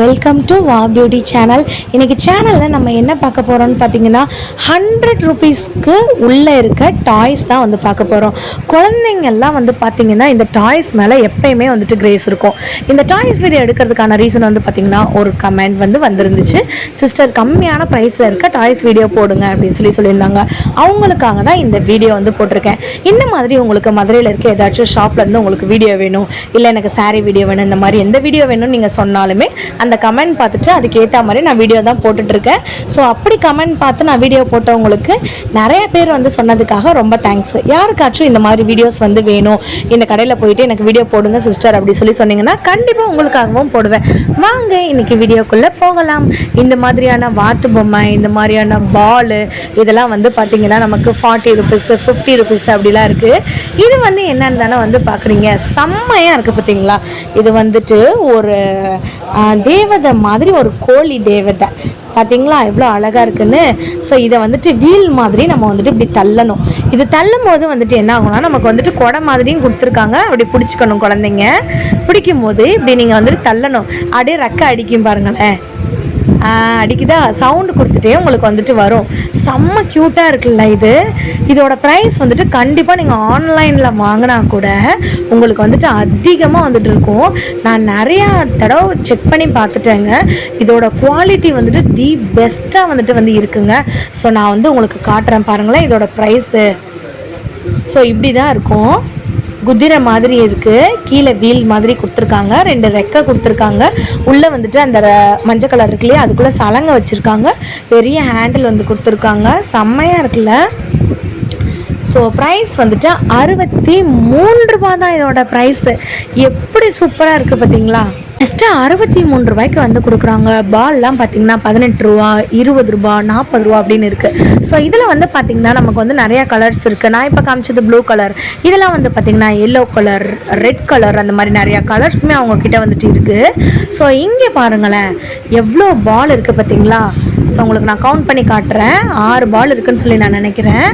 Welcome to வா beauty channel. இன்றைக்கி சேனலில் நம்ம என்ன பார்க்க போகிறோம்னு பார்த்தீங்கன்னா 100 ரூபீஸ்க்கு உள்ளே இருக்க டாய்ஸ் தான் வந்து பார்க்க போகிறோம். குழந்தைங்கள்லாம் வந்து பார்த்திங்கன்னா இந்த டாய்ஸ் மேலே எப்பயுமே வந்துட்டு கிரேஸ் இருக்கும். இந்த டாய்ஸ் வீடியோ எடுக்கிறதுக்கான ரீசன் வந்து பார்த்திங்கன்னா ஒரு கமெண்ட் வந்துருந்துச்சு, சிஸ்டர் கம்மியான ப்ரைஸில் இருக்க டாய்ஸ் வீடியோ போடுங்க அப்படின்னு சொல்லியிருந்தாங்க. அவங்களுக்காக தான் இந்த வீடியோ வந்து போட்டிருக்கேன். இந்த மாதிரி உங்களுக்கு மதுரையில் இருக்க ஏதாச்சும் ஷாப்லேருந்து உங்களுக்கு வீடியோ வேணும், இல்லை எனக்கு சாரீ வீடியோ வேணும், இந்த மாதிரி எந்த வீடியோ வேணும்னு நீங்கள் சொன்னாலுமே அந்த கமெண்ட் பார்த்துட்டு அதுக்கேற்ற மாதிரி நான் வீடியோ தான் போட்டுட்ருக்கேன். ஸோ அப்படி கமெண்ட் பார்த்து நான் வீடியோ போட்டவங்களுக்கு நிறைய பேர் வந்து சொன்னதுக்காக ரொம்ப தேங்க்ஸ். யாருக்காச்சும் இந்த மாதிரி வீடியோஸ் வந்து வேணும், இந்த கடையில் போயிட்டு எனக்கு வீடியோ போடுங்க சிஸ்டர் அப்படி சொன்னீங்கன்னா கண்டிப்பாக உங்களுக்காகவும் போடுவேன். வாங்க இன்றைக்கி வீடியோக்குள்ளே போகலாம். இந்த மாதிரியான வாத்து பொம்மை, இந்த மாதிரியான பாலு, இதெல்லாம் வந்து பார்த்திங்கன்னா நமக்கு 40 ரூபீஸ் 50 ரூபீஸ் அப்படிலாம் இருக்குது. இது வந்து என்னன்னு தானே வந்து பார்க்குறீங்க, செம்மையாக இருக்குது பார்த்தீங்களா. இது வந்துட்டு ஒரு தேவதை மாதிரி, ஒரு கோழி தேவதை பார்த்தீங்களா எவ்வளோ அழகாக இருக்குன்னு. ஸோ இதை வந்துட்டு வீல் மாதிரி நம்ம வந்துட்டு இப்படி தள்ளணும். இது தள்ளும் போது வந்துட்டு என்ன ஆகும்னா நமக்கு வந்துட்டு கொடை மாதிரியும் கொடுத்துருக்காங்க. அப்படி பிடிச்சிக்கணும், குழந்தைங்க பிடிக்கும் போது இப்படி நீங்கள் வந்துட்டு தள்ளணும். அப்படியே ரெக்கை அடிக்கும் பாருங்களேன், அடிக்குதா, சவுண்டு கொடுத்துட்டே உங்களுக்கு வந்துட்டு வரும். செம்ம க்யூட்டாக இருக்குல்ல இது. இதோட ப்ரைஸ் வந்துட்டு கண்டிப்பாக நீங்கள் ஆன்லைனில் வாங்கினா கூட உங்களுக்கு வந்துட்டு அதிகமாக வந்துட்டு இருக்கும். நான் நிறையா தடவை செக் பண்ணி பார்த்துட்டேங்க. இதோட குவாலிட்டி வந்துட்டு தி பெஸ்ட்டாக வந்துட்டு இருக்குங்க. ஸோ நான் வந்து உங்களுக்கு காட்டுறேன் பாருங்களேன் இதோட ப்ரைஸு. ஸோ இப்படி தான் இருக்கும். குதிரை மாதிரி இருக்குது, கீழே வீல் மாதிரி கொடுத்துருக்காங்க, 2 ரெக்கை கொடுத்துருக்காங்க. உள்ளே வந்துட்டு அந்த மஞ்சள் கலர் இருக்கு இல்லையா, அதுக்குள்ளே சலங்கை வச்சுருக்காங்க. பெரிய ஹேண்டில் வந்து கொடுத்துருக்காங்க. செம்மையாக இருக்குல்ல. ஸோ ப்ரைஸ் வந்துட்டு 63 ரூபா தான் இதோட ப்ரைஸு. எப்படி சூப்பராக இருக்குது பார்த்தீங்களா. ஜஸ்ட்டு 63 ரூபாய்க்கு வந்து கொடுக்குறாங்க. பால்லாம் பார்த்தீங்கன்னா 18 ரூபா, 20 ரூபா, 40 ரூபா அப்படின்னு இருக்குது. ஸோ இதில் வந்து பார்த்திங்கன்னா நமக்கு வந்து நிறையா கலர்ஸ் இருக்குது. நான் இப்போ காமிச்சது ப்ளூ கலர், இதெல்லாம் வந்து பார்த்திங்கன்னா எல்லோ கலர், ரெட் கலர், அந்த மாதிரி நிறையா கலர்ஸுமே அவங்கக்கிட்ட வந்துட்டு இருக்குது. ஸோ இங்கே பாருங்களேன் எவ்வளோ பால் இருக்குது பார்த்தீங்களா. ஸோ உங்களுக்கு நான் கவுண்ட் பண்ணி காட்டுறேன். 6 பால் இருக்குதுன்னு சொல்லி நான் நினைக்கிறேன்.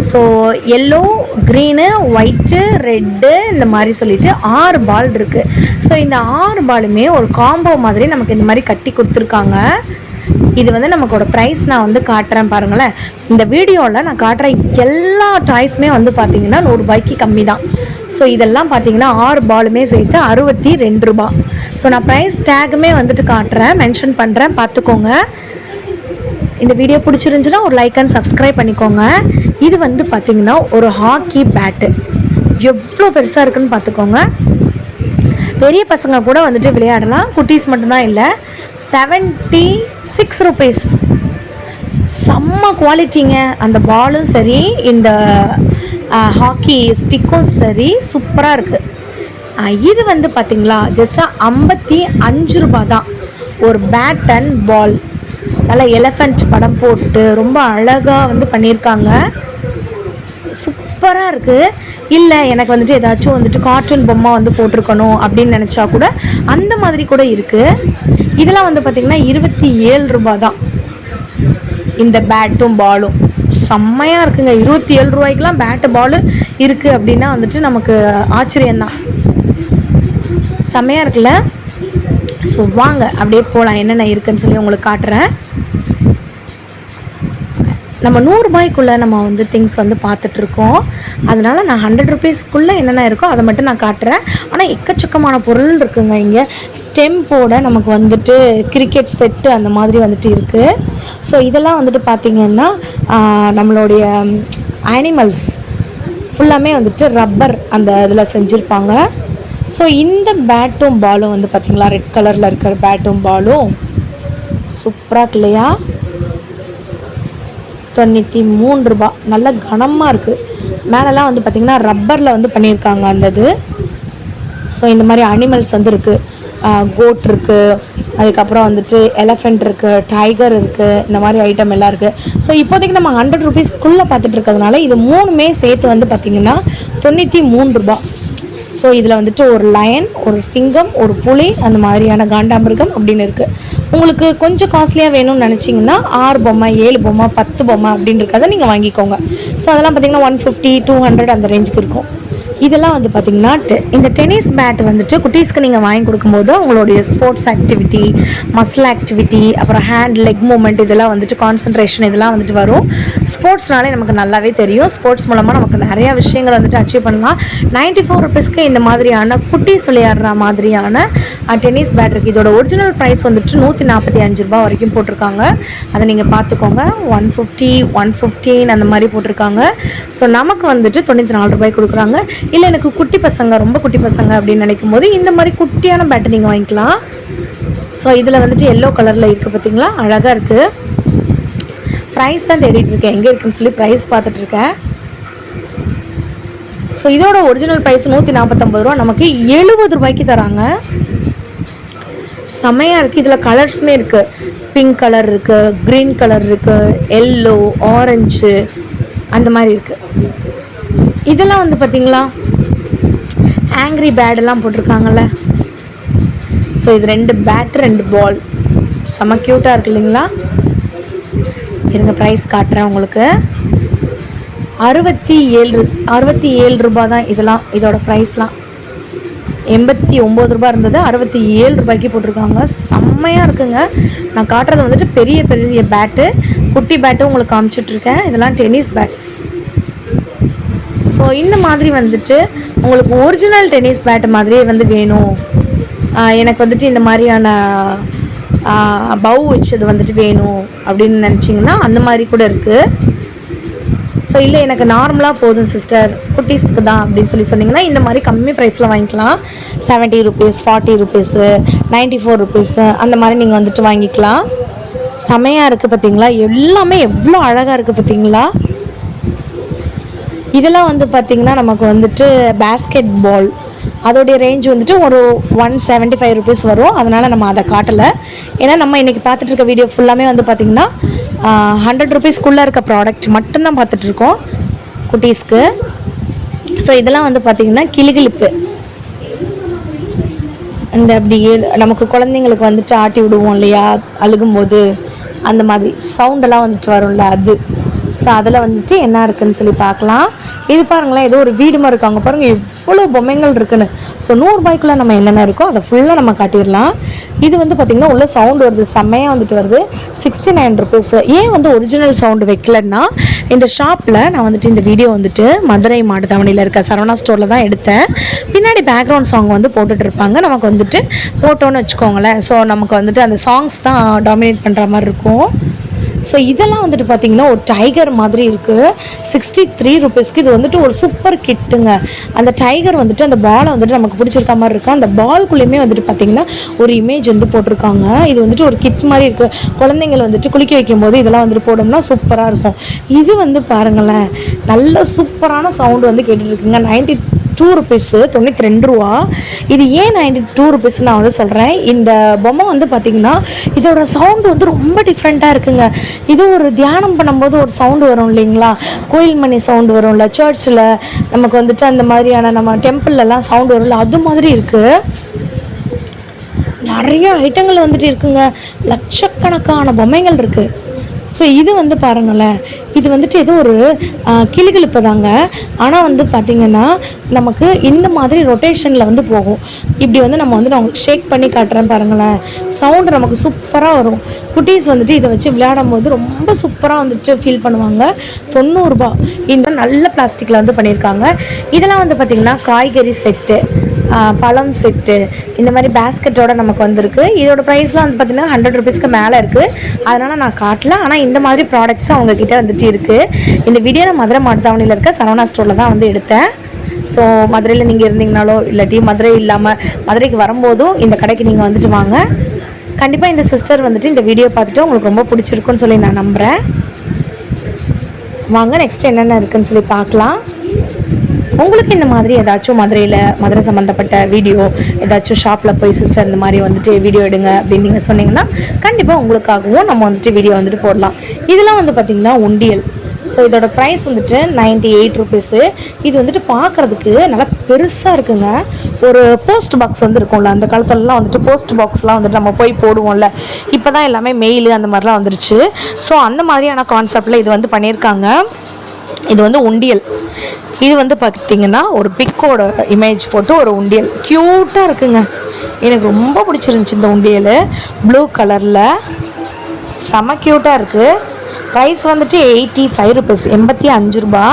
So yellow, green, white, red, இந்த மாதிரி சொல்லிட்டு 6 பால் இருக்குது. ஸோ இந்த 6 பாலுமே ஒரு காம்போ மாதிரி நமக்கு இந்த மாதிரி கட்டி கொடுத்துருக்காங்க. இது வந்து நமக்கோட ப்ரைஸ் நான் வந்து காட்டுறேன் பாருங்களேன். இந்த வீடியோவில் நான் காட்டுற எல்லா டாய்ஸுமே வந்து பார்த்திங்கன்னா 100 ரூபாய்க்கு கம்மி தான். ஸோ இதெல்லாம் பார்த்திங்கன்னா 6 பாலுமே சேர்த்து 62 ரூபா. ஸோ நான் ப்ரைஸ் டேக்குமே வந்துட்டு காட்டுறேன், மென்ஷன் பண்ணுறேன், பார்த்துக்கோங்க. இந்த வீடியோ பிடிச்சிருந்துச்சுன்னா ஒரு லைக் அண்ட் சப்ஸ்கிரைப் பண்ணிக்கோங்க. இது வந்து பார்த்திங்கன்னா ஒரு ஹாக்கி பேட்டு, எவ்வளோ பெருசாக இருக்குதுன்னு பார்த்துக்கோங்க. பெரிய பசங்க கூட வந்துட்டு விளையாடலாம், குட்டீஸ் மட்டும்தான் இல்லை. 76 ரூபீஸ். செம்ம குவாலிட்டிங்க. அந்த பாலும் சரி, இந்த ஹாக்கி ஸ்டிக்கும் சரி, சூப்பராக இருக்குது. இது வந்து பார்த்திங்களா ஜஸ்ட்டாக 55 ரூபா தான். ஒரு பேட் அண்ட் பால், நல்லா எலிஃபண்ட் படம் போட்டு ரொம்ப அழகாக வந்து பண்ணியிருக்காங்க. சூப்பராக இருக்குது. இல்லை எனக்கு வந்துட்டு ஏதாச்சும் வந்துட்டு கார்ட்டூன் பொம்மை வந்து போட்டிருக்கணும் அப்படின்னு நினச்சா கூட அந்த மாதிரி கூட இருக்குது. இதெல்லாம் வந்து பார்த்திங்கன்னா 27 ரூபா தான். இந்த பேட்டும் பாலும் செம்மையாக இருக்குங்க. 27 ரூபாய்க்கெலாம் பேட்டு பாலு இருக்குது அப்படின்னா வந்துட்டு நமக்கு ஆச்சரியந்தான். செம்மையாக இருக்குல்ல. ஸோ வாங்க அப்படியே போகலாம், என்னென்ன இருக்குதுன்னு சொல்லி உங்களுக்கு காட்டுறேன். நம்ம 100 ரூபாய்க்குள்ளே நம்ம வந்து திங்ஸ் வந்து பார்த்துட்ருக்கோம். அதனால் நான் 100 ரூபீஸ்க்குள்ளே என்னென்ன இருக்கோ அதை மட்டும் நான் காட்டுறேன். ஆனால் எக்கச்சக்கமான பொருள் இருக்குங்க. இங்கே ஸ்டெம்போட நமக்கு வந்துட்டு கிரிக்கெட் செட்டு அந்த மாதிரி வந்துட்டு இருக்குது. ஸோ இதெல்லாம் வந்துட்டு பார்த்திங்கன்னா நம்மளுடைய அனிமல்ஸ் ஃபுல்லாமே வந்துட்டு ரப்பர் அந்த இதில் செஞ்சுருப்பாங்க. ஸோ இந்த பேட்டும் பாலும் வந்து பார்த்திங்களா, ரெட் கலரில் இருக்கிற பேட்டும் பாலும் சூப்பராக இல்லையா. 93 ரூபா. நல்ல கனமாக இருக்குது. மேலெலாம் வந்து பார்த்திங்கன்னா ரப்பரில் வந்து பண்ணியிருக்காங்க அந்த இது. ஸோ இந்த மாதிரி அனிமல்ஸ் வந்து இருக்குது. கோட் இருக்குது, அதுக்கப்புறம் வந்துட்டு எலிஃபெண்ட் இருக்குது, டைகர் இருக்குது, இந்த மாதிரி ஐட்டம் எல்லாம் இருக்குது. ஸோ இப்போதைக்கு நம்ம 100 ரூபீஸ்க்குள்ளே பார்த்துட்டு இருக்கிறதுனால இது 3மே சேர்த்து வந்து பார்த்திங்கன்னா 93 ரூபா. ஸோ இதில் வந்துட்டு ஒரு லயன், ஒரு சிங்கம், ஒரு புலி, அந்த மாதிரியான காண்டாமிருகம் அப்படின்னு இருக்குது. உங்களுக்கு கொஞ்சம் காஸ்ட்லியாக வேணும்னு நினச்சிங்கன்னா 6 பொம்மை, 7 பொம்மை, 10 பொம்மை அப்படின்னு இருக்கிறத நீங்கள் வாங்கிக்கோங்க. ஸோ அதெல்லாம் பார்த்திங்கன்னா 150, 200 அந்த ரேஞ்சுக்கு இருக்கும். இதெல்லாம் வந்து பார்த்திங்கன்னா இந்த டென்னிஸ் பேட் வந்துட்டு குட்டீஸ்க்கு நீங்கள் வாங்கி கொடுக்கும்போது அவங்களுடைய ஸ்போர்ட்ஸ் ஆக்டிவிட்டி, மசில் ஆக்டிவிட்டி, அப்புறம் ஹேண்ட் லெக் மூமெண்ட், இதெல்லாம் வந்துட்டு கான்சன்ட்ரேஷன் இதெல்லாம் வந்துட்டு வரும். ஸ்போர்ட்ஸ்னாலே நமக்கு நல்லாவே தெரியும். ஸ்போர்ட்ஸ் மூலமாக நமக்கு நிறையா விஷயங்கள் வந்துட்டு அச்சீவ் பண்ணலாம். 94 ருபீஸ்க்கு இந்த மாதிரியான குட்டீஸ் விளையாடுற மாதிரியான டென்னிஸ் பேட் இருக்குது. இதோட ஒரிஜினல் ப்ரைஸ் வந்துட்டு 145 ரூபா வரைக்கும் போட்டிருக்காங்க. அதை நீங்கள் பார்த்துக்கோங்க. 150, 115 அந்த மாதிரி போட்டிருக்காங்க. ஸோ நமக்கு வந்துட்டு 94 ரூபாய் கொடுக்குறாங்க. இல்லை எனக்கு குட்டி பசங்க, ரொம்ப குட்டி பசங்க அப்படின்னு நினைக்கும் போது இந்த மாதிரி குட்டியான பேட்டை நீங்கள் வாங்கிக்கலாம். ஸோ இதில் வந்துட்டு எல்லோ கலரில் இருக்குது, பார்த்தீங்களா, அழகாக இருக்குது. ப்ரைஸ் தான் தேடிட்டு இருக்கேன், எங்கே இருக்குன்னு சொல்லி ப்ரைஸ் பார்த்துட்ருக்கேன். ஸோ இதோட ஒரிஜினல் ப்ரைஸ் 149 ரூபா, நமக்கு 70 ரூபாய்க்கு தராங்க. செம்மையாக இருக்குது. இதில் கலர்ஸுமே இருக்குது. பிங்க் கலர் இருக்குது, க்ரீன் கலர் இருக்குது, எல்லோ, ஆரஞ்சு அந்த மாதிரி இருக்குது. இதெல்லாம் வந்து பார்த்திங்களா ஆங்க்ரி பேடெல்லாம் போட்டிருக்காங்கல்ல. ஸோ இது 2 பேட் 2 பால், செம்ம க்யூட்டாக இருக்குது இல்லைங்களா. இருங்க ப்ரைஸ் காட்டுறேன் உங்களுக்கு. 67 ரூபா தான் இதெல்லாம். இதோட ப்ரைஸ்லாம் 89 ரூபா இருந்தது, 67 ரூபாய்க்கு போட்டிருக்காங்க. செம்மையாக இருக்குங்க. நான் காட்டுறது வந்துட்டு பெரிய பெரிய பேட்டு, குட்டி பேட்டு உங்களுக்கு காமிச்சிட்ருக்கேன். இதெல்லாம் டென்னிஸ் பேட்ஸ். ஸோ இந்த மாதிரி வந்துட்டு உங்களுக்கு ஒரிஜினல் டென்னிஸ் பேட்டு மாதிரியே வந்து வேணும், எனக்கு வந்துட்டு இந்த மாதிரியான பவு வச்சது வந்துட்டு வேணும் அப்படின்னு நினச்சிங்கன்னா அந்த மாதிரி கூட இருக்குது. ஸோ இல்லை எனக்கு நார்மலாக போதும் சிஸ்டர், குட்டீஸ்க்கு தான் அப்படின்னு சொன்னீங்கன்னா இந்த மாதிரி கம்மி ப்ரைஸில் வாங்கிக்கலாம். 70 ருபீஸ், 40 ருபீஸு, 94 ருபீஸு அந்த மாதிரி நீங்கள் வந்துட்டு வாங்கிக்கலாம். செமையாக இருக்குது பார்த்தீங்களா, எல்லாமே எவ்வளோ அழகாக இருக்குது பார்த்தீங்களா. இதெல்லாம் வந்து பார்த்திங்கன்னா நமக்கு வந்துட்டு பேஸ்கெட் பால், அதோடைய ரேஞ்ச் வந்துட்டு ஒரு 175 ருபீஸ் வரும். அதனால் நம்ம அதை காட்டலை. ஏன்னா நம்ம இன்றைக்கி பார்த்துட்டு இருக்க வீடியோ ஃபுல்லாமே வந்து பார்த்திங்கன்னா 100 ருபீஸ்க்குள்ளே இருக்க ப்ராடக்ட் மட்டும்தான் பார்த்துட்ருக்கோம் குட்டீஸ்க்கு. ஸோ இதெல்லாம் வந்து பார்த்திங்கன்னா கிளிகிளிப்பு, இந்த அப்படி நமக்கு குழந்தைங்களுக்கு வந்துட்டு ஆட்டி விடுவோம் இல்லையா அழுகும்போது, அந்த மாதிரி சவுண்டெல்லாம் வந்துட்டு வரும்ல அது. ஸோ அதில் வந்துட்டு என்ன இருக்குதுன்னு சொல்லி பார்க்கலாம். இது பாருங்களேன், ஏதோ ஒரு வீடு மாதிரி இருக்காங்க பாருங்கள், எவ்வளோ பொம்மைகள் இருக்குன்னு. ஸோ 100 ரூபாய்க்குள்ளே நம்ம என்னென்ன இருக்கோ அதை ஃபுல்லாக நம்ம காட்டிடலாம். இது வந்து பார்த்திங்கன்னா உள்ள சவுண்டு வருது, செம்மையாக வந்துட்டு வருது. 69 ருபீஸ். ஏன் வந்து ஒரிஜினல் சவுண்டு வைக்கலன்னா, இந்த ஷாப்பில் நான் வந்துட்டு இந்த வீடியோ வந்துட்டு மதுரை மாட்டுத்தாவணியில் இருக்க சரவணா ஸ்டோரில் தான் எடுத்தேன். பின்னாடி பேக்ரவுண்ட் சாங் வந்து போட்டுட்ருப்பாங்க. நமக்கு வந்துட்டு போட்டோன்னு வச்சுக்கோங்களேன், ஸோ நமக்கு வந்துட்டு அந்த சாங்ஸ் தான் டாமினேட் பண்ணுற மாதிரி இருக்கும். ஸோ இதெல்லாம் வந்துட்டு பார்த்திங்கன்னா ஒரு டைகர் மாதிரி இருக்குது. 63 ருபீஸ்க்கு இது வந்துட்டு ஒரு சூப்பர் கிட்டுங்க. அந்த டைகர் வந்துட்டு அந்த பாலை வந்துட்டு நமக்கு பிடிச்சிருக்க மாதிரி இருக்குது. அந்த பால்குள்ளேயுமே வந்துட்டு பார்த்திங்கன்னா ஒரு இமேஜ் வந்து போட்டிருக்காங்க. இது வந்துட்டு ஒரு கிட் மாதிரி இருக்குது. குழந்தைங்கள் வந்துட்டு குளிக்க வைக்கும்போது இதெல்லாம் வந்துட்டு போடணும்னா சூப்பராக இருக்கும். இது வந்து பாருங்களேன், நல்ல சூப்பரான சவுண்டு வந்து கேட்டுட்ருக்குங்க. 92 ருபீஸு, 92 ரூபா. இது ஏன் 92 ருபீஸ் நான் வந்து சொல்கிறேன், இந்த பொம்மை வந்து பார்த்திங்கன்னா இதோட சவுண்டு வந்து ரொம்ப டிஃப்ரெண்ட்டாக இருக்குங்க. இது ஒரு தியானம் பண்ணும்போது ஒரு சவுண்டு வரும் இல்லைங்களா, கோயில் மணி சவுண்டு வரும்ல, சர்ச்சில் நமக்கு வந்துட்டு அந்த மாதிரியான நம்ம டெம்பிள்லாம் சவுண்டு வரும்ல, அது மாதிரி இருக்குது. நிறைய ஐட்டங்கள் வந்துட்டு இருக்குங்க, லட்சக்கணக்கான பொம்மைகள் இருக்குது. ஸோ இது வந்து பாருங்களேன், இது வந்துட்டு ஏதோ ஒரு கிளிகிழிப்பு தாங்க. ஆனால் வந்து பார்த்திங்கன்னா நமக்கு இந்த மாதிரி ரொட்டேஷனில் வந்து போகும். இப்படி வந்து நம்ம வந்து நான் உங்களுக்கு ஷேக் பண்ணி காட்டுறேன் பாருங்களேன், சவுண்டு நமக்கு சூப்பராக வரும். குட்டீஸ் வந்துட்டு இதை வச்சு விளையாடும் போது ரொம்ப சூப்பராக வந்துட்டு ஃபீல் பண்ணுவாங்க. 90 ரூபா. இந்த நல்ல பிளாஸ்டிக்கில் வந்து பண்ணியிருக்காங்க. இதெல்லாம் வந்து பார்த்திங்கன்னா காய்கறி செட்டு, பழம் செட்டு, இந்த மாதிரி பேஸ்கெட்டோட நமக்கு வந்திருக்கு. இதோட ப்ரைஸ்லாம் வந்து பார்த்திங்கன்னா 100 ருபீஸ்க்கு மேலே இருக்குது. அதனால் நான் காட்டல. ஆனால் இந்த மாதிரி ப்ராடக்ட்ஸும் அவங்கக்கிட்ட வந்துட்டு இருக்குது. இந்த வீடியோ நான் மதுரை மாட்டுத்தாவணியில் இருக்க சரவணா ஸ்டோரில் தான் வந்து எடுத்தேன். ஸோ மதுரையில் நீங்கள் இருந்தீங்கனாலோ இல்லாட்டி மதுரை இல்லாமல் மதுரைக்கு வரும்போதும் இந்த கடைக்கு நீங்கள் வந்துட்டு வாங்க. கண்டிப்பாக இந்த சிஸ்டர் வந்துட்டு இந்த வீடியோ பார்த்துட்டு உங்களுக்கு ரொம்ப பிடிச்சிருக்குன்னு சொல்லி நான் நம்புகிறேன். வாங்க நெக்ஸ்ட் என்னென்ன இருக்குதுன்னு சொல்லி பார்க்கலாம். உங்களுக்கு இந்த மாதிரி ஏதாச்சும் மதுரை சம்மந்தப்பட்ட வீடியோ, ஏதாச்சும் ஷாப்பில் போய் சிஸ்டர் இந்த மாதிரி வந்துட்டு வீடியோ எடுங்க அப்படின்னு நீங்கள் சொன்னீங்கன்னா கண்டிப்பாக உங்களுக்காகவும் நம்ம வந்துட்டு வீடியோ வந்துட்டு போடலாம். இதெல்லாம் வந்து பார்த்திங்கன்னா உண்டியல். ஸோ இதோட ப்ரைஸ் வந்துட்டு 98 ருபீஸு. இது வந்துட்டு பார்க்குறதுக்கு நல்லா பெருசாக இருக்குங்க. ஒரு போஸ்ட் பாக்ஸ் வந்து இருக்கும்ல, அந்த காலத்துலலாம் வந்துட்டு போஸ்ட் பாக்ஸ்லாம் வந்துட்டு நம்ம போய் போடுவோம்ல, இப்போ தான் எல்லாமே மெயில் அந்த மாதிரிலாம் வந்துருச்சு. ஸோ அந்த மாதிரியான கான்செப்டில் இது வந்து பண்ணியிருக்காங்க. இது வந்து உண்டியல். இது வந்து பார்த்திங்கன்னா ஒரு பிக்கோட இமேஜ் போட்டு ஒரு உண்டியல் க்யூட்டாக இருக்குங்க. எனக்கு ரொம்ப பிடிச்சிருந்துச்சி இந்த உண்டியல். ப்ளூ கலரில் செம க்யூட்டாக இருக்குது. ப்ரைஸ் வந்துட்டு 85 ருபீஸ், 85 ரூபா.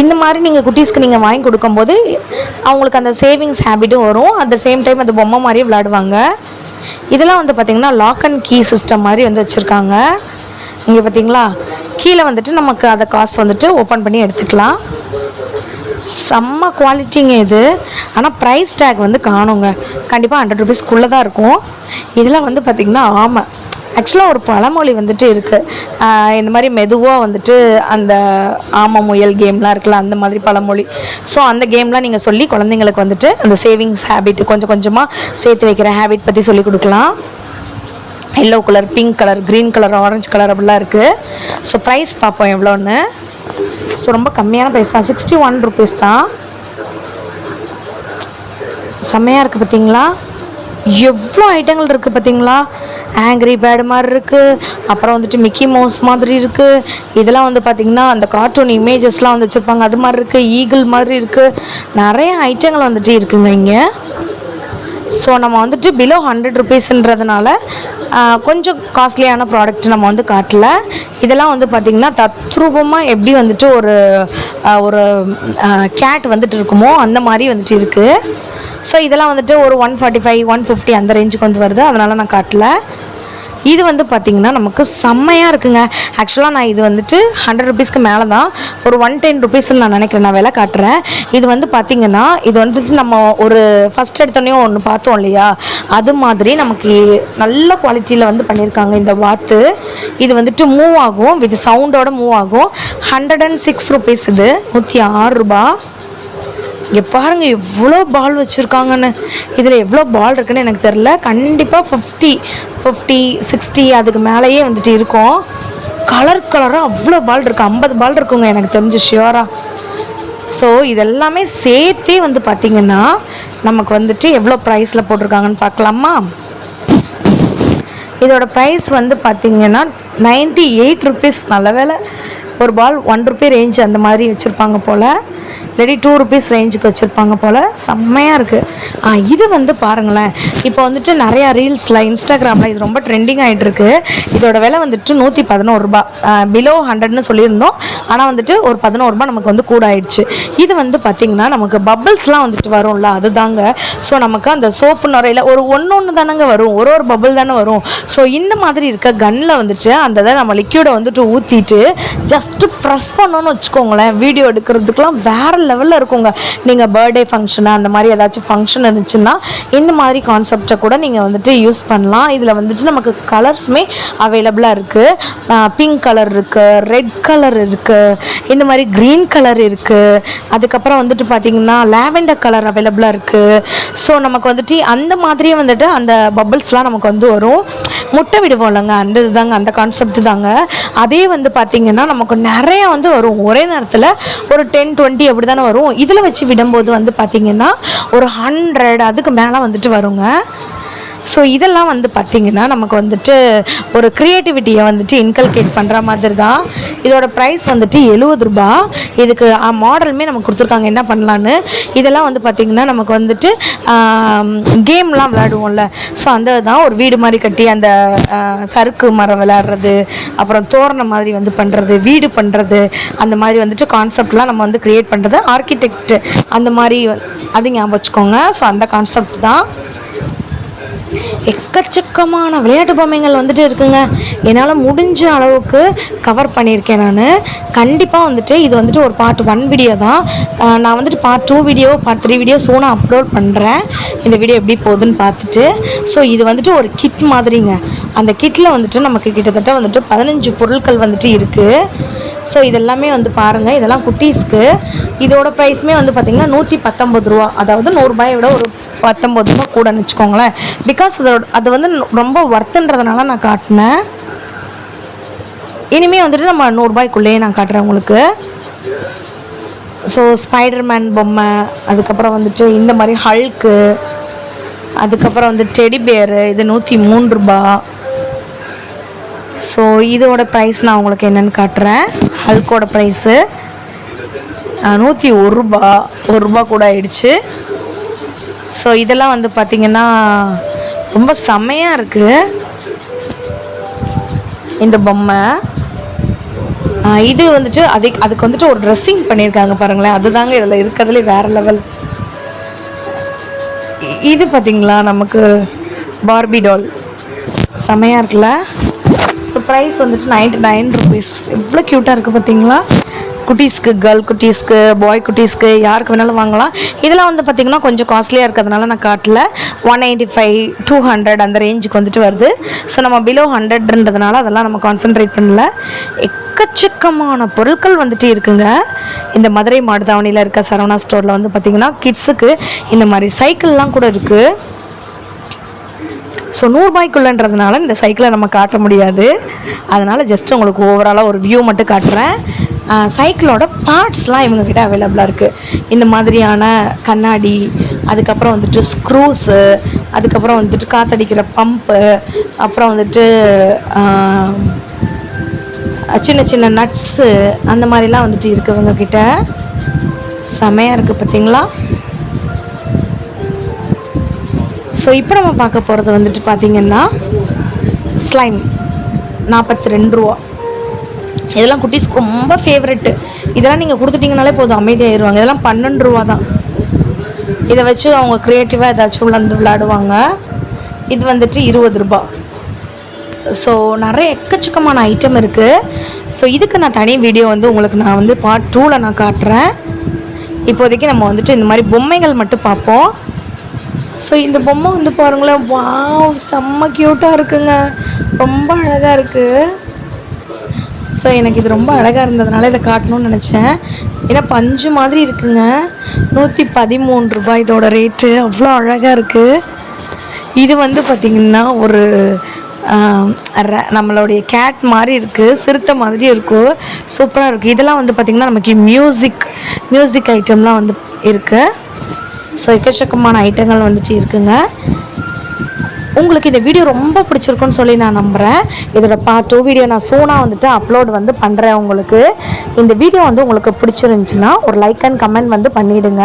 இந்த மாதிரி நீங்கள் குட்டீஸ்க்கு நீங்கள் வாங்கி கொடுக்கும்போது அவங்களுக்கு அந்த சேவிங்ஸ் ஹேபிட்டும் வரும். அட் த சேம் டைம் அந்த பொம்மை மாதிரியே விளையாடுவாங்க. இதெல்லாம் வந்து பார்த்திங்கன்னா லாக் அண்ட் கீ சிஸ்டம் மாதிரி வந்து வச்சுருக்காங்க. இங்கே பார்த்திங்களா, கீழே வந்துட்டு நமக்கு அதை காசு வந்துட்டு ஓப்பன் பண்ணி எடுத்துக்கலாம். செம்ம குவாலிட்டிங்க இது. ஆனால் ப்ரைஸ் டேக் வந்து காணுங்க. கண்டிப்பாக 100 ருபீஸ்க்குள்ளே தான் இருக்கும். இதெல்லாம் வந்து பார்த்திங்கன்னா ஆமாம், ஆக்சுவலாக ஒரு பழமொழி வந்துட்டு இருக்குது. இந்த மாதிரி மெதுவாக வந்துட்டு அந்த ஆமை முயல் கேம்லாம் இருக்குல்ல, அந்த மாதிரி பழமொழி. ஸோ அந்த கேம்லாம் நீங்கள் சொல்லி குழந்தைங்களுக்கு வந்துட்டு அந்த சேவிங்ஸ் ஹேபிட் கொஞ்சம் கொஞ்சமாக சேர்த்து வைக்கிற ஹேபிட் பற்றி சொல்லி கொடுக்கலாம். Yellow colour, pink colour, green colour, orange colour அப்படிலாம் இருக்குது. ஸோ ப்ரைஸ் பார்ப்போம் எவ்வளோன்னு. ஸோ ரொம்ப கம்மியான ப்ரைஸ் தான், 61 ருபீஸ் தான். செம்மையாக இருக்குது பார்த்தீங்களா, எவ்வளோ ஐட்டங்கள் இருக்குது பார்த்தீங்களா. ஆங்கிரி பேர்டு மாதிரி இருக்குது, அப்புறம் வந்துட்டு மிக்கி மவுஸ் மாதிரி இருக்குது. இதெல்லாம் வந்து பார்த்திங்கன்னா அந்த கார்ட்டூன் இமேஜஸ்லாம் வந்து வச்சுருப்பாங்க, அது மாதிரி இருக்குது. ஈகிள் மாதிரி இருக்குது. நிறைய ஐட்டங்கள் வந்துட்டு இருக்குங்க இங்கே. ஸோ நம்ம வந்துட்டு பிலோ 100 ருபீஸ்ன்றதுனால கொஞ்சம் காஸ்ட்லியான ப்ராடக்ட் நம்ம வந்து காட்டல. இதெல்லாம் வந்து பார்த்திங்கன்னா தத்ரூபமாக எப்படி வந்துட்டு ஒரு கேட் வந்துட்டு இருக்குமோ அந்த மாதிரி வந்துட்டு இருக்குது. ஸோ இதெல்லாம் வந்துட்டு ஒரு 145, 150 அந்த ரேஞ்சுக்கு வந்து வருது, அதனால் நான் காட்டல. இது வந்து பார்த்திங்கன்னா நமக்கு செம்மையாக இருக்குங்க. ஆக்சுவலாக நான் இது வந்துட்டு 100 ருபீஸ்க்கு மேலே தான், ஒரு 110 ருபீஸ்ன்னு நான் நினைக்கிறேன். நான் விலை காட்டுறேன். இது வந்து பார்த்திங்கன்னா இது வந்துட்டு நம்ம ஒரு ஃபஸ்ட் எடுத்தோடனே ஒன்று பார்த்தோம் இல்லையா, அது மாதிரி நமக்கு நல்ல குவாலிட்டியில் வந்து பண்ணியிருக்காங்க இந்த வாத்து. இது வந்துட்டு மூவ் ஆகும், வித் சவுண்டோட மூவ் ஆகும். 106 ருபீஸ். இது 106 ரூபா. இங்கே பாருங்கள் எவ்வளோ பால் வச்சுருக்காங்கன்னு. இதில் எவ்வளோ பால் இருக்குன்னு எனக்கு தெரில. கண்டிப்பாக 50, 60 அதுக்கு மேலேயே வந்துட்டு இருக்கும். கலர் கலராக அவ்வளோ பால் இருக்குது. 50 பால் இருக்குங்க எனக்கு தெரிஞ்சு ஷியோராக. ஸோ இதெல்லாமே சேர்த்தே வந்து பார்த்திங்கன்னா நமக்கு வந்துட்டு எவ்வளோ ப்ரைஸில் போட்டிருக்காங்கன்னு பார்க்கலாமா. இதோட ப்ரைஸ் வந்து பார்த்திங்கன்னா 98 ருபீஸ். நல்ல வேலை, ஒரு பால் 1 ருபி ரேஞ்ச் அந்த மாதிரி வச்சுருப்பாங்க போல், இல்லாட்டி 2 ருபீஸ் ரேஞ்சுக்கு வச்சுருப்பாங்க போல். செம்மையாக இருக்குது. இது வந்து பாருங்களேன், இப்போ வந்துட்டு நிறையா ரீல்ஸில், இன்ஸ்டாகிராமில் இது ரொம்ப ட்ரெண்டிங் ஆகிட்டுருக்கு. இதோட விலை வந்துட்டு 111 ரூபா. பிலோ 100ன்னு சொல்லியிருந்தோம், ஆனால் வந்துட்டு ஒரு 11 ரூபா நமக்கு வந்து கூட ஆயிடுச்சு. இது வந்து பார்த்திங்கன்னா நமக்கு பபிள்ஸ்லாம் வந்துட்டு வரும்ல, அதுதாங்க. ஸோ நமக்கு அந்த சோப்பு நுரையில் ஒன்று தானங்க வரும், ஒரு பபிள் தானே வரும். ஸோ இந்த மாதிரி இருக்க கன்னில் வந்துட்டு அந்த இதை நம்ம லிக்யூடை வந்துட்டு ஊற்றிட்டு ஜஸ்ட்டு ப்ரெஸ் பண்ணோன்னு வச்சுக்கோங்களேன், வீடியோ எடுக்கிறதுக்குலாம் வேறு லெவலில் இருக்குங்க. நீங்கள் பர்த்டே ஃபங்க்ஷனு அந்த மாதிரி ஏதாச்சும் ஃபங்க்ஷன் இருந்துச்சுன்னா இந்த மாதிரி கான்செப்டை கூட நீங்கள் வந்துட்டு யூஸ் பண்ணலாம். இதில் வந்துட்டு நமக்கு கலர்ஸுமே அவைலபிளாக இருக்குது. பிங்க் கலர் இருக்குது, ரெட் கலர் இருக்குது, இந்த மாதிரி க்ரீன் கலர் இருக்குது. அதுக்கப்புறம் வந்துட்டு பார்த்திங்கன்னா லாவெண்டர் கலர் அவைலபிளாக இருக்குது. ஸோ நமக்கு வந்துட்டு அந்த மாதிரியே வந்துட்டு அந்த பபிள்ஸ்லாம் நமக்கு வந்து வரும். முட்டை விடுவோம் இல்லைங்க, அந்த இதுதாங்க, அந்த கான்செப்ட் தாங்க. அதே வந்து பார்த்திங்கன்னா நமக்கு நிறையா வந்து வரும். ஒரே நேரத்தில் ஒரு 10, 20 அப்படி தானே வரும். இதில் வச்சு விடும்போது வந்து பார்த்திங்கன்னா ஒரு 100 அதுக்கு மேலே வந்துட்டு வருங்க. ஸோ இதெல்லாம் வந்து பார்த்திங்கன்னா நமக்கு வந்துட்டு ஒரு க்ரியேட்டிவிட்டியை வந்துட்டு இன்கல்கேட் பண்ணுற மாதிரி தான். இதோட ப்ரைஸ் வந்துட்டு 70 ரூபா. இதுக்கு மாடலுமே நமக்கு கொடுத்துருக்காங்க என்ன பண்ணலான்னு. இதெல்லாம் வந்து பார்த்திங்கன்னா நமக்கு வந்துட்டு கேம்லாம் விளையாடுவோம்ல, ஸோ அந்த தான் ஒரு வீடு மாதிரி கட்டி அந்த சறுக்கு மரம் விளையாடுறது, அப்புறம் தோரணம் மாதிரி வந்து பண்ணுறது, வீடு பண்ணுறது, அந்த மாதிரி வந்துட்டு கான்செப்ட்லாம் நம்ம வந்து க்ரியேட் பண்ணுறது. ஆர்கிடெக்ட் அந்த மாதிரி அது ஞாபகம் வச்சுக்கோங்க. ஸோ அந்த கான்செப்ட் தான். எக்கச்சக்கமான விளையாட்டு பொம்மைகள் வந்துட்டு இருக்குங்க. என்னால் முடிஞ்ச அளவுக்கு கவர் பண்ணியிருக்கேன் நான். கண்டிப்பாக வந்துட்டு இது வந்துட்டு ஒரு பார்ட் 1 வீடியோ தான். நான் வந்துட்டு பார்ட் 2 வீடியோ, பார்ட் 3 வீடியோ சூனாக அப்லோட் பண்ணுறேன். இந்த வீடியோ எப்படி போகுதுன்னு பார்த்துட்டு. ஸோ இது வந்துட்டு ஒரு கிட் மாதிரிங்க. அந்த கிட்டில் வந்துட்டு நமக்கு கிட்டத்தட்ட வந்துட்டு 15 பொருட்கள் வந்துட்டு இருக்குது. ஸோ இதெல்லாமே வந்து பாருங்கள், இதெல்லாம் குட்டீஸ்க்கு. இதோட ப்ரைஸுமே வந்து பார்த்திங்கன்னா 119 ரூபா. அதாவது 100 ரூபாயை விட ஒரு 19 ரூபா கூடன்னு வச்சுக்கோங்களேன். பிகாஸ் அது வந்து ரொம்ப ஒர்த்துன்றதுனால நான் காட்டினேன். இனிமேல் வந்துட்டு நம்ம 100 ரூபாய்க்குள்ளேயே நான் காட்டுறேன் உங்களுக்கு. ஸோ ஸ்பைடர்மேன் பொம்மை, அதுக்கப்புறம் வந்துட்டு இந்த மாதிரி ஹல்க்கு, அதுக்கப்புறம் வந்து டெடி பேரு, இது 103 ரூபா. ஸோ இதோட ப்ரைஸ் நான் உங்களுக்கு என்னென்னு காட்டுறேன். ஹல்கோட ப்ரைஸு 101 ரூபா, 1 ரூபா கூட ஆயிடுச்சு. ஸோ இதெல்லாம் வந்து பார்த்திங்கன்னா ரொம்ப செம்மையாக இருக்குது இந்த பொம்மை. இது வந்துட்டு அதுக்கு வந்துட்டு ஒரு ட்ரெஸ்ஸிங் பண்ணியிருக்காங்க பாருங்களேன், அதுதாங்க இதில் இருக்கிறதுலே வேறு லெவல். இது பார்த்திங்களா நமக்கு பார்பி டால் செம்மையாக இருக்குல்ல. ஸோ ப்ரைஸ் வந்துட்டு 99 ருபீஸ். எவ்வளோ க்யூட்டாக இருக்குது பார்த்தீங்களா. குட்டீஸ்க்கு, கேர்ள் குட்டீஸ்க்கு, பாய் குட்டீஸ்க்கு யாருக்கு வேணாலும் வாங்கலாம். இதெல்லாம் வந்து பார்த்திங்கன்னா கொஞ்சம் காஸ்ட்லியாக இருக்கிறதுனால நான் காட்டல. 185, 200 அந்த ரேஞ்சுக்கு வந்துட்டு வருது. ஸோ நம்ம பிலோ 100ன்றதுனால அதெல்லாம் நம்ம கான்சென்ட்ரேட் பண்ணல. எக்கச்சக்கமான பொருட்கள் வந்துட்டு இருக்குங்க. இந்த மதுரை மாடுதாவணியில் இருக்க சரவணா ஸ்டோரில் வந்து பார்த்திங்கன்னா கிட்ஸுக்கு இந்த மாதிரி சைக்கிள்லாம் கூட இருக்குது. ஸோ 100 ரூபாய்க்குள்ளன்றதுனால இந்த சைக்கிளை நம்ம காட்ட முடியாது. அதனால் ஜஸ்ட் உங்களுக்கு ஓவராலாக ஒரு வியூ மட்டும் காட்டுறேன். சைக்கிளோட பார்ட்ஸ்லாம் இவங்கக்கிட்ட அவைலபிளாக இருக்குது. இந்த மாதிரியான கண்ணாடி, அதுக்கப்புறம் வந்துட்டு ஸ்க்ரூஸு, அதுக்கப்புறம் வந்துட்டு காற்றடிக்கிற பம்பு, அப்புறம் வந்துட்டு சின்ன சின்ன நட்ஸு, அந்த மாதிரிலாம் வந்துட்டு இருக்குது இவங்கக்கிட்ட. செமையாக இருக்குது பார்த்தீங்களா. ஸோ இப்போ நம்ம பார்க்க போகிறது வந்துட்டு பார்த்திங்கன்னா ஸ்லைம் 42 ரூபா. இதெல்லாம் குட்டீஸ்க்கு ரொம்ப ஃபேவரெட்டு. இதெல்லாம் நீங்கள் கொடுத்துட்டிங்கனாலே போதும், அமைதியாகிடுவாங்க. இதெல்லாம் 12 ரூபா தான். இதை வச்சு அவங்க க்ரியேட்டிவாக ஏதாச்சும் வந்து விளையாடுவாங்க. இது வந்துட்டு 20 ரூபா. ஸோ நிறைய எக்கச்சக்கமான ஐட்டம் இருக்குது. ஸோ இதுக்கு நான் தனி வீடியோ வந்து உங்களுக்கு நான் வந்து பார்ட் 2ல் நான் காட்டுறேன். இப்போதைக்கு நம்ம வந்துட்டு இந்த மாதிரி பொம்மைகள் மட்டும் பார்ப்போம். ஸோ இந்த பொம்மை வந்து பாருங்களேன், வாவ் செம்ம க்யூட்டாக இருக்குங்க, ரொம்ப அழகாக இருக்குது. ஸோ எனக்கு இது ரொம்ப அழகாக இருந்ததுனால இதை காட்டணும்னு நினச்சேன். ஏன்னா பஞ்சு மாதிரி இருக்குங்க. 113 ரூபாய் இதோட ரேட்டு. அவ்வளோ அழகாக இருக்குது. இது வந்து பார்த்திங்கன்னா ஒரு நம்மளுடைய கேட் மாதிரி இருக்குது, சிறுத்தை மாதிரி இருக்கும், சூப்பராக இருக்குது. இதெல்லாம் வந்து பார்த்திங்கன்னா நமக்கு மியூசிக் ஐட்டம்லாம் வந்து இருக்குது. ஸோ எக்கச்சக்கமான ஐட்டங்கள் வந்துட்டு இருக்குங்க. உங்களுக்கு இந்த வீடியோ ரொம்ப பிடிச்சிருக்குன்னு சொல்லி நான் நம்புகிறேன். இதோட பார்ட் 2 வீடியோ நான் சூனாக வந்துட்டு அப்லோட் வந்து பண்ணுறேன். உங்களுக்கு இந்த வீடியோ வந்து உங்களுக்கு பிடிச்சிருந்துச்சுன்னா ஒரு லைக் அண்ட் கமெண்ட் வந்து பண்ணிவிடுங்க.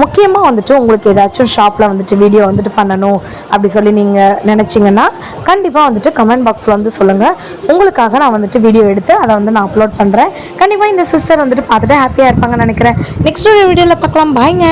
முக்கியமாக வந்துட்டு உங்களுக்கு ஏதாச்சும் ஷாப்பில் வந்துட்டு வீடியோ வந்துட்டு பண்ணணும் அப்படி சொல்லி நீங்கள் நினச்சிங்கன்னா கண்டிப்பாக வந்துட்டு கமெண்ட் பாக்ஸில் வந்து சொல்லுங்கள். உங்களுக்காக நான் வந்துட்டு வீடியோ எடுத்து அதை வந்து நான் அப்லோட் பண்ணுறேன். கண்டிப்பாக இந்த சிஸ்டர் வந்துட்டு பார்த்துட்டு ஹாப்பியாக இருப்பாங்கன்னு நினைக்கிறேன். நெக்ஸ்ட் ஒரு வீடியோவில் பார்க்கலாம். பாய்ங்க.